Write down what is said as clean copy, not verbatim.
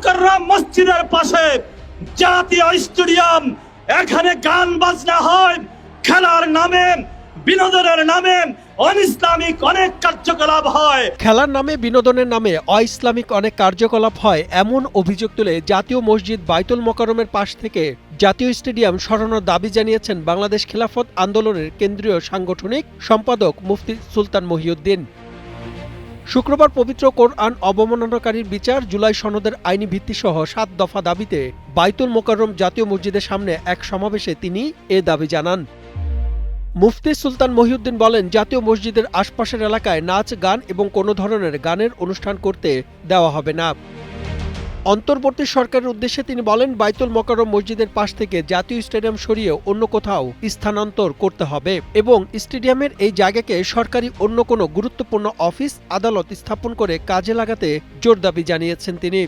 মোকাররম মসজিদের পাশে জাতীয় স্টেডিয়াম, এখানে গান বাজনা হয়, খেলার নামে বিনোদনের নামে অনইসলামিক অনেক কার্যকলাপ হয়। খেলার নামে বিনোদনের নামে অইসলামিক অনেক কার্যকলাপ হয় এমন অভিযোগ তুলে জাতীয় মসজিদ বাইতুল মোকাররমের পাশ থেকে জাতীয় স্টেডিয়াম সরানোর দাবি জানিয়েছেন বাংলাদেশ খেলাফত আন্দোলনের কেন্দ্রীয় সাংগঠনিক সম্পাদক মুফতি সুলতান মহিউদ্দিন। শুক্রবার পবিত্র কোরআন অবমাননাকারীর বিচার, জুলাই সনদের আইনি ভিত্তিসহ ৭ দফা দাবিতে বাইতুল মোকাররম জাতীয় মসজিদের সামনে এক সমাবেশে তিনি এ দাবি জানান। মুফতি সুলতান মহিউদ্দিন বলেন, জাতীয় মসজিদের আশপাশের এলাকায় নাচ, গান এবং কোনো ধরনের গানের অনুষ্ঠান করতে দেওয়া হবে না। অন্তর্বর্তী সরকারের উদ্দেশ্যে তিনি বলেন, বাইতুল মোকাররম মসজিদের পাশ থেকে জাতীয় স্টেডিয়াম সরিয়ে অন্য কোথাও স্থানান্তর করতে হবে এবং স্টেডিয়ামের এই জায়গাকে সরকারি অন্য কোনো গুরুত্বপূর্ণ অফিস, আদালত স্থাপন করে কাজে লাগাতে জোর দাবি জানিয়েছেন তিনি।